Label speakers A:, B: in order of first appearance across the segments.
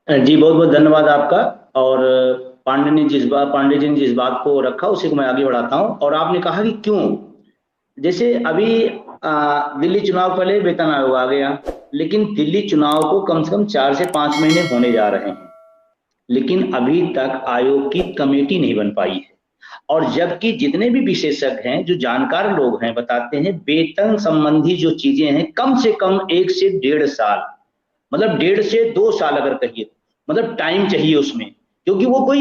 A: जी बहुत बहुत धन्यवाद आपका। और पांडे जी ने जिस बात को रखा उसी को मैं आगे बढ़ाता हूँ। और आपने कहा कि क्यों, जैसे अभी दिल्ली चुनाव पहले वेतन आयोग आ गया, लेकिन दिल्ली चुनाव को कम से कम 4 से 5 महीने होने जा रहे हैं, लेकिन अभी तक आयोग की कमेटी नहीं बन पाई है। और जबकि जितने भी विशेषज्ञ हैं, जो जानकार लोग हैं, बताते हैं वेतन संबंधी जो चीजें हैं कम से कम 1 से 1.5 साल, मतलब 1.5 से 2 साल अगर कहिए, मतलब टाइम चाहिए उसमें। क्योंकि वो कोई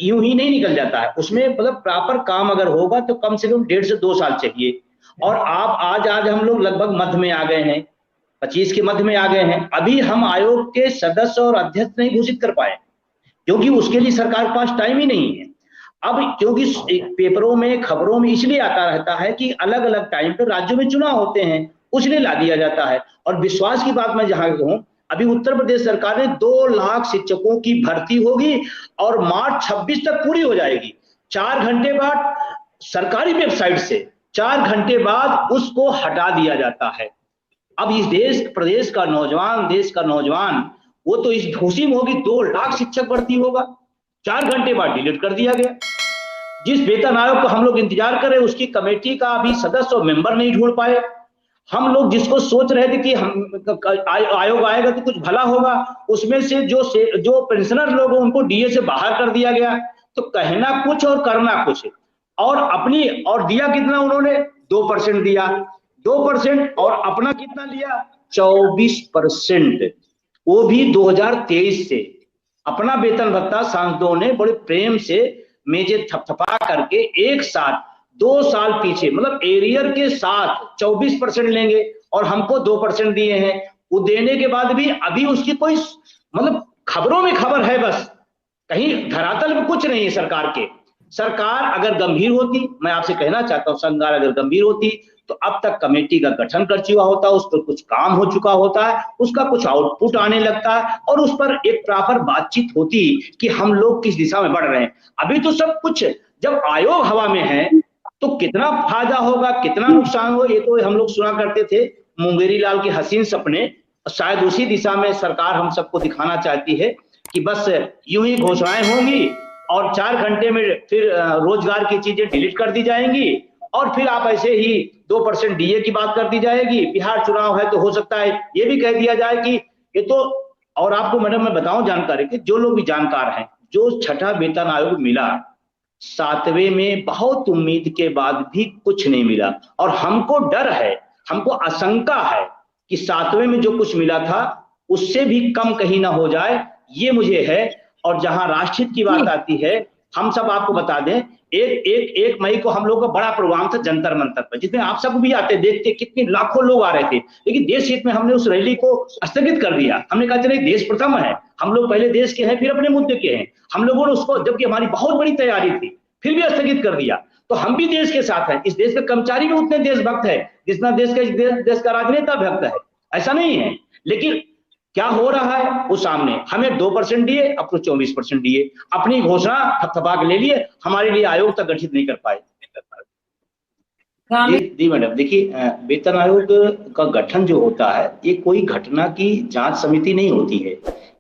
A: यूं ही नहीं निकल जाता है उसमें, मतलब प्रॉपर काम अगर होगा तो कम से कम 1.5 से 2 साल चाहिए। और आप आज आज हम लोग लगभग मध्य में आ गए हैं, 25 के मध्य में आ गए हैं, अभी हम आयोग के सदस्य और अध्यक्ष नहीं घोषित कर पाए, क्योंकि उसके लिए सरकार के पास टाइम ही नहीं है। अब क्योंकि पेपरों में खबरों में इसलिए आता रहता है कि अलग अलग टाइम पर राज्यों में चुनाव होते हैं, उसलिए ला दिया जाता है। और विश्वास की बात मैं जहां कहूं, अभी उत्तर प्रदेश सरकार ने 2 लाख शिक्षकों की भर्ती होगी और मार्च 26 तक पूरी हो जाएगी। 4 घंटे बाद सरकारी वेबसाइट से 4 घंटे बाद उसको हटा दिया जाता है। अब इस देश प्रदेश का नौजवान, देश का नौजवान, वो तो इस खुशी में होगी 2 लाख शिक्षक भर्ती होगा, 4 घंटे बाद डिलीट कर दिया गया। जिस वेतन आयोग का हम लोग इंतजार कर रहे उसकी कमेटी का अभी सदस्य और मेंबर नहीं ढूंढ पाए। हम लोग जिसको सोच रहे थे कि हम आयोग आएगा तो कुछ भला होगा, उसमें से जो पेंशनर लोग हैं उनको डीए से बाहर कर दिया गया। तो कहना कुछ और करना कुछ। और अपनी और दिया कितना उन्होंने, 2% दिया, 2%, और अपना कितना लिया, 24%, वो भी 2023 से। अपना वेतन भत्ता सांसदों ने बड़े प्रेम से मेजे थपथपा करके एक साथ 2 साल पीछे, मतलब एरियर के साथ 24% लेंगे, और हमको 2% दिए हैं। वो देने के बाद भी अभी उसकी कोई, मतलब खबरों में खबर है बस, कहीं धरातल में कुछ नहीं है सरकार के। सरकार अगर गंभीर होती, मैं आपसे कहना चाहता हूं, सरकार अगर गंभीर होती तो अब तक कमेटी का गठन कर चुका होता, उस पर कुछ काम हो चुका होता है, उसका कुछ आउटपुट आने लगता है, और उस पर एक प्रॉपर बातचीत होती कि हम लोग किस दिशा में बढ़ रहे हैं। अभी तो सब कुछ, जब आयोग हवा में है तो कितना फायदा होगा कितना नुकसान हो, ये तो हम लोग सुना करते थे मुंगेरी लाल के हसीन सपने। शायद उसी दिशा में सरकार हम सबको दिखाना चाहती है कि बस यूं ही घोषणाएं होंगी और 4 घंटे में फिर रोजगार की चीजें डिलीट कर दी जाएंगी, और फिर आप ऐसे ही 2% डीए की बात कर दी जाएगी। बिहार चुनाव है तो हो सकता है ये भी कह दिया जाए कि ये तो। और आपको मैडम मैं बताऊं जानकारी कि जो लोग भी जानकार हैं, जो छठा वेतन आयोग मिला, 7वें में बहुत उम्मीद के बाद भी कुछ नहीं मिला। और हमको डर है, हमको आशंका है कि 7वें में जो कुछ मिला था उससे भी कम कहीं ना हो जाए, ये मुझे है। और जहां राष्ट्रहित की बात आती है, हम सब आपको बता दें, 1 मई को हम लोग का बड़ा प्रोग्राम था जंतर मंतर पर, जिसमें आप सब भी आते देखते, कितने लाखों लोग आ रहे थे, लेकिन देश हित में हमने उस रैली को स्थगित कर दिया। हमने कहा चले देश प्रथम है, हम लोग पहले देश के हैं फिर अपने मुद्दे के हैं। हम लोगों ने उसको, जबकि हमारी बहुत बड़ी तैयारी थी, फिर भी स्थगित कर दिया। तो हम भी देश के साथ हैं, इस देश के कर्मचारी भी उतने देशभक्त है जितना देश का राजनेता भक्त है, ऐसा नहीं है। लेकिन क्या हो रहा है वो सामने, हमें 2% दिए, अब तो 24% दिए, अपनी घोषणा थपथपा के ले लिए, हमारे लिए आयोग तक गठित नहीं कर पाए। जी जी मैडम, देखिए वेतन आयोग का गठन जो होता है ये कोई घटना की जांच समिति नहीं होती है,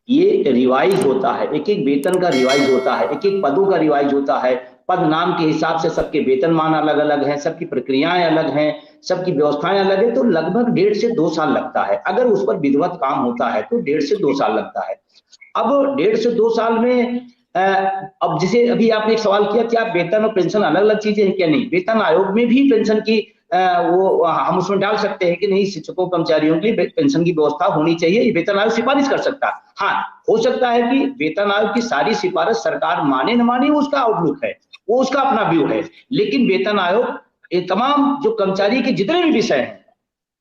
A: ये रिवाइज होता है, एक एक वेतन का रिवाइज होता है, एक एक पदों का रिवाइज होता है। पद नाम के हिसाब से सबके वेतनमान अलग अलग हैं, सबकी प्रक्रियाएं अलग हैं, सबकी व्यवस्थाएं अलग है, तो लगभग 1.5 से 2 साल लगता है। अगर उस पर विधिवत काम होता है तो 1.5 से 2 साल लगता है। अब 1.5 से 2 साल में अब जैसे अभी आपने एक सवाल किया, क्या वेतन और पेंशन अलग अलग चीजें हैं क्या, नहीं, वेतन आयोग में भी पेंशन की वो हम उसमें डाल सकते हैं कि नहीं, शिक्षकों कर्मचारियों के लिए पेंशन की व्यवस्था होनी चाहिए, ये वेतन आयोग सिफारिश कर सकता है। हाँ, हो सकता है कि वेतन आयोग की सारी सिफारिश सरकार माने न माने, उसका आउटलुक है, वो उसका अपना व्यू है, लेकिन वेतन आयोग ये तमाम जो कर्मचारी के जितने भी विषय हैं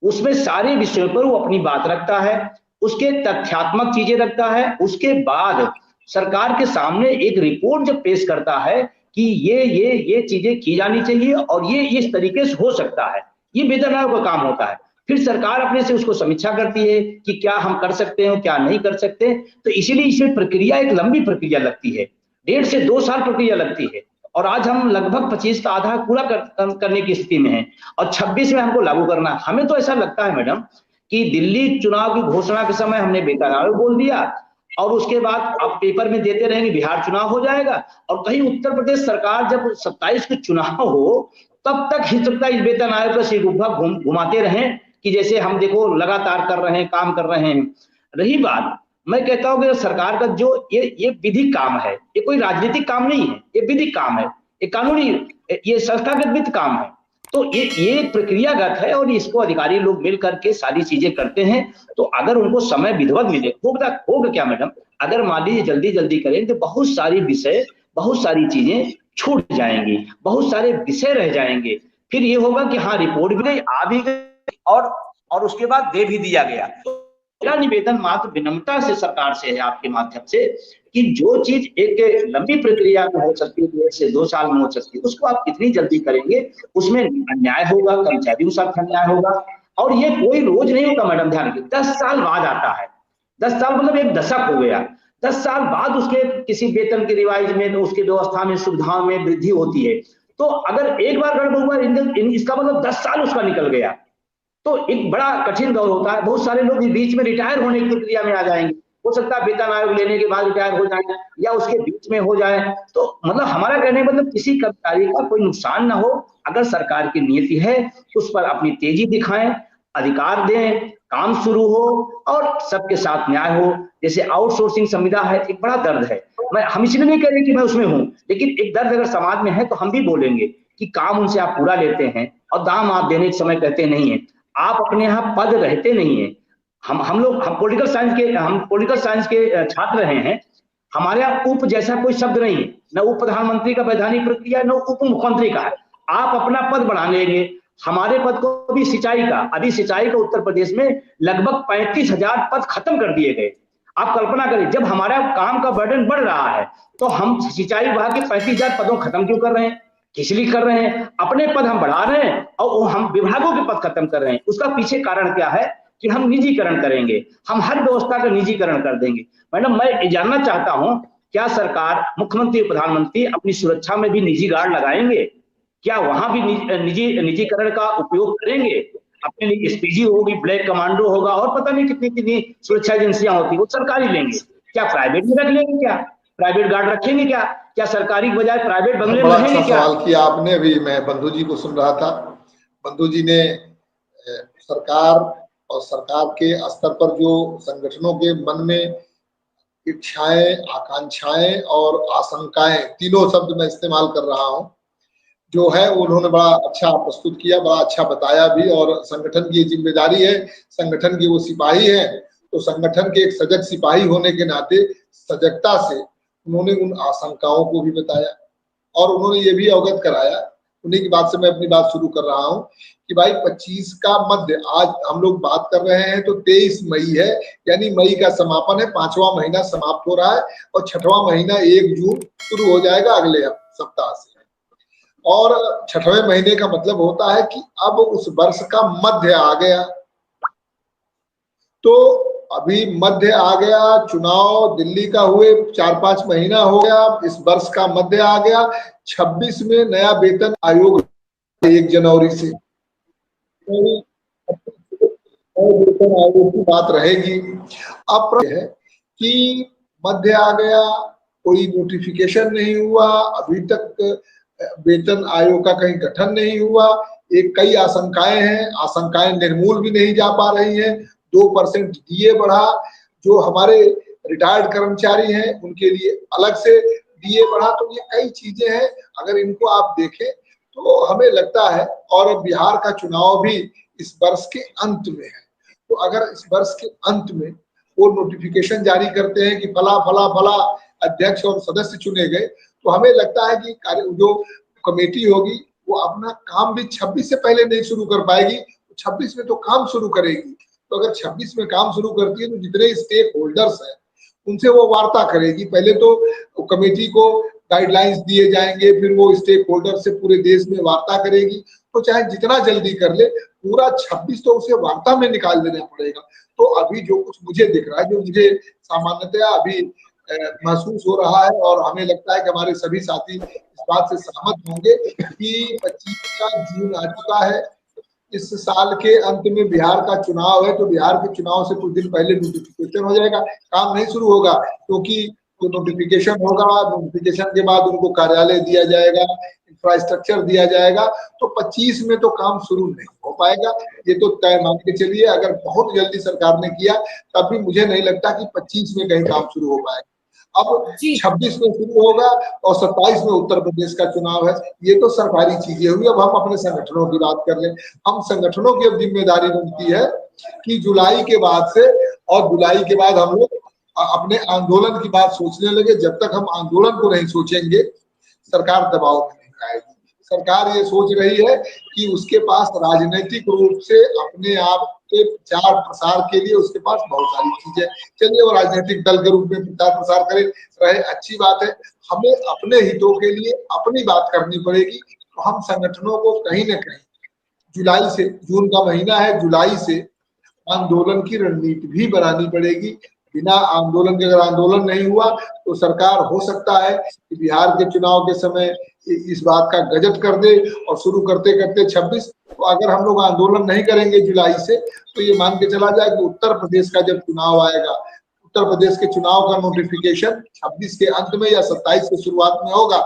A: उसमें सारे विषयों पर वो अपनी बात रखता है, उसके तथ्यात्मक चीजें रखता है, उसके बाद सरकार के सामने एक रिपोर्ट जब पेश करता है कि ये चीजें की जानी चाहिए और ये इस तरीके से हो सकता है, ये वेतन आयोग का काम होता है। फिर सरकार अपने से उसको समीक्षा करती है कि क्या हम कर सकते हैं क्या नहीं कर सकते। तो इसीलिए इसमें प्रक्रिया एक लंबी प्रक्रिया लगती है, 1.5 से 2 साल प्रक्रिया लगती है। और आज हम लगभग 25 का आधा पूरा करने की स्थिति में है, और 26 में हमको लागू करना है। हमें तो ऐसा लगता है मैडम कि दिल्ली चुनाव की घोषणा के समय हमने वेतन आयोग बोल दिया, और उसके बाद अब पेपर में देते रहेंगे बिहार चुनाव हो जाएगा, और कहीं उत्तर प्रदेश सरकार जब 27 के चुनाव हो तब तक हो सकता है इस वेतन आयोग का सिरगुब्बा घुमाते रहें कि जैसे हम देखो लगातार कर रहे हैं, काम कर रहे हैं। रही बात, मैं कहता हूं कि सरकार का जो ये विधिक काम है, ये कोई राजनीतिक काम नहीं है, ये विधिक काम है, ये कानूनी, ये संस्थागत वित्त काम है। तो ये प्रक्रियागत है और इसको अधिकारी लोग मिल करके सारी चीजें करते हैं। तो अगर उनको समय विधिवत मिले, होगा क्या मैडम, अगर मान लीजिए जल्दी जल्दी करें तो बहुत सारी विषय, बहुत सारी चीजें छूट जाएंगी, बहुत सारे विषय रह जाएंगे। फिर ये होगा कि हाँ रिपोर्ट भी गई, आ भी गई, और उसके बाद दे भी दिया गया। मेरा निवेदन मात्र विनम्रता से सरकार से है आपके माध्यम से कि जो चीज एक लंबी प्रक्रिया में हो सकती है, 1 से 2 साल में हो सकती है, उसको आप कितनी जल्दी करेंगे उसमें अन्याय होगा, कर्मचारियों के साथ अन्याय होगा। और ये कोई रोज नहीं होगा मैडम, ध्यान रखिए, 10 साल बाद आता है। 10 साल मतलब 1 दशक हो गया। 10 साल बाद उसके किसी वेतन के रिवाइज में, तो उसकी व्यवस्था में, सुविधाओं में वृद्धि होती है। तो अगर एक बार गड़बड़ हुआ, इसका मतलब 10 साल उसका निकल गया, तो एक बड़ा कठिन दौर होता है। बहुत सारे लोग बीच में रिटायर होने की प्रक्रिया में आ जाएंगे, हो सकता है वेतन आयोग लेने के बाद रिटायर हो जाए या उसके बीच में हो जाए। तो मतलब हमारा कहने मतलब किसी कर्मचारी का कोई नुकसान ना हो। अगर सरकार की नीति है उस पर अपनी तेजी दिखाएं, अधिकार दें, काम शुरू हो और सबके साथ न्याय हो। जैसे आउटसोर्सिंग संविदा है, एक बड़ा दर्द है, हम इसलिए नहीं कह रहे कि मैं उसमें हूं, लेकिन एक दर्द अगर समाज में है तो हम भी बोलेंगे कि काम उनसे आप पूरा लेते हैं और दाम आप देने के समय कहते नहीं है। आप अपने यहाँ पद रहते नहीं है। हम पॉलिटिकल साइंस के छात्र रहे हैं। हमारे यहाँ उप जैसा कोई शब्द नहीं है, न उप प्रधानमंत्री का वैधानिक प्रक्रिया, न उप मुख्यमंत्री का है। आप अपना पद बढ़ा लेंगे, हमारे पद को भी सिंचाई का, अभी सिंचाई का उत्तर प्रदेश में लगभग 35,000 पद खत्म कर दिए गए। आप कल्पना करिए, जब हमारा काम का बर्डन बढ़ रहा है तो हम सिंचाई विभाग के 35,000 पदों खत्म क्यों कर रहे हैं? किस लिए कर रहे हैं? अपने पद हम बढ़ा रहे हैं और हम विभागों के पद खत्म कर रहे हैं। उसका पीछे कारण क्या है कि हम निजीकरण करेंगे, हम हर व्यवस्था का निजीकरण कर देंगे। मैडम मैं जानना चाहता हूं, क्या सरकार, मुख्यमंत्री, प्रधानमंत्री अपनी सुरक्षा में भी निजी गार्ड लगाएंगे? क्या वहां भी निजीकरण का उपयोग करेंगे? अपने लिए एसपीजी होगी, ब्लैक कमांडो होगा और पता नहीं कितनी कितनी सुरक्षा एजेंसियां होती, वो सरकारी लेंगे। क्या प्राइवेट में रख लेंगे? क्या प्राइवेट गार्ड रखेंगे? क्या सरकारी के बजाय प्राइवेट बंगले में रहेंगे? क्या
B: सवाल किया आपने, अभी मैं बंधु जी को सुन रहा था। बंधु जी ने सरकार और सरकार के स्तर पर जो संगठनों के मन में इच्छाएं, आकांक्षाएं और आशंकाएं, तीनों शब्द मैं इस्तेमाल कर रहा हूं, जो है उन्होंने बड़ा अच्छा प्रस्तुत किया, बड़ा अच्छा बताया भी। और संगठन की जिम्मेदारी है, संगठन के वो सिपाही है, तो संगठन के एक सजग सिपाही होने के नाते सजगता से उन्होंने उन आशंकाओं को भी बताया और उन्होंने ये भी अवगत कराया। उन्हीं की बात से मैं अपनी बात शुरू कर रहा हूं कि भाई 25 का मध्य, आज हम लोग बात कर रहे हैं तो 23 मई है, यानी मई का समापन है, 5वां महीना समाप्त हो रहा है और 6वां महीना 1 जून शुरू हो जाएगा अगले सप्ताह से। और 6वें महीने का मतलब होता है कि अब उस वर्ष का मध्य आ गया। तो अभी मध्य आ गया, चुनाव दिल्ली का हुए 4-5 महीना हो गया, इस वर्ष का मध्य आ गया। 26 में नया वेतन आयोग 1 जनवरी से वेतन आयोग की बात रहेगी। अब है कि मध्य आ गया, कोई नोटिफिकेशन नहीं हुआ, अभी तक वेतन आयोग का कहीं गठन नहीं हुआ। एक कई आशंकाएं हैं, आशंकाएं निर्मूल भी नहीं जा पा रही हैं। 2% डीए बढ़ा, जो हमारे रिटायर्ड कर्मचारी हैं उनके लिए अलग से डीए बढ़ा। तो ये कई चीजें हैं, अगर इनको आप देखें तो हमें लगता है। और बिहार का चुनाव भी इस वर्ष के अंत में है, तो अगर इस वर्ष के अंत में वो नोटिफिकेशन जारी करते हैं कि फला फला फला अध्यक्ष और सदस्य चुने गए, तो हमें लगता है कि जो कमेटी होगी वो अपना काम भी 26 से पहले नहीं शुरू कर पाएगी, 26 में तो काम शुरू करेगी। तो अगर 26 में काम शुरू करती है तो जितने स्टेक होल्डर्स हैं उनसे वो वार्ता करेगी। पहले तो कमेटी को गाइडलाइंस दिए जाएंगे, फिर वो स्टेक होल्डर से पूरे देश में वार्ता करेगी। तो चाहे जितना जल्दी कर ले, पूरा 26 तो उसे वार्ता में निकाल देना पड़ेगा। तो अभी जो कुछ मुझे दिख रहा है, जो मुझे सामान्यतया अभी महसूस हो रहा है, और हमें लगता है कि हमारे सभी साथी इस बात से सहमत होंगे कि 25 का जून आ चुका है, इस साल के अंत में बिहार का चुनाव है, तो बिहार के चुनाव से कुछ दिन पहले नोटिफिकेशन हो जाएगा, काम नहीं शुरू होगा, क्योंकि तो नोटिफिकेशन होगा, नोटिफिकेशन के बाद उनको कार्यालय दिया जाएगा, इंफ्रास्ट्रक्चर दिया जाएगा, तो 25 में तो काम शुरू नहीं हो पाएगा, ये तो तय मान के चलिए। अगर बहुत जल्दी सरकार ने किया तब भी मुझे नहीं लगता कि 25 में कहीं काम शुरू हो पाएगा। अब 26 में शुरू होगा और 27 में उत्तर प्रदेश का चुनाव है। ये तो सरकारी चीजें हुई। अब हम अपने संगठनों की बात कर लें। हम संगठनों की अब जिम्मेदारी बनती है कि जुलाई के बाद से, और जुलाई के बाद हम लोग अपने आंदोलन की बात सोचने लगे। जब तक हम आंदोलन को नहीं सोचेंगे, सरकार दबाव में नहीं आएगी। सरकार ये सोच रही है कि उसके पास राजनीतिक रूप से अपने आप के प्रचार प्रसार के लिए उसके पास बहुत सारी चीजें, चलिए वो राजनीतिक दल के रूप में प्रचार प्रसार करे रहे, अच्छी बात है। हमें अपने हितों के लिए अपनी बात करनी पड़ेगी। तो हम संगठनों को कहीं ना कहीं जुलाई से, जून का महीना है, जुलाई से आंदोलन की रणनीति भी बनानी पड़ेगी। बिना आंदोलन के, अगर आंदोलन नहीं हुआ तो सरकार हो सकता है कि बिहार के चुनाव के समय इस बात का गजट कर दे, और शुरू करते करते 26, तो अगर हम लोग आंदोलन नहीं करेंगे जुलाई से, तो ये मान के चला जाए कि उत्तर प्रदेश का जब चुनाव आएगा, उत्तर प्रदेश के चुनाव का नोटिफिकेशन 26 के अंत में या 27 के शुरुआत में होगा।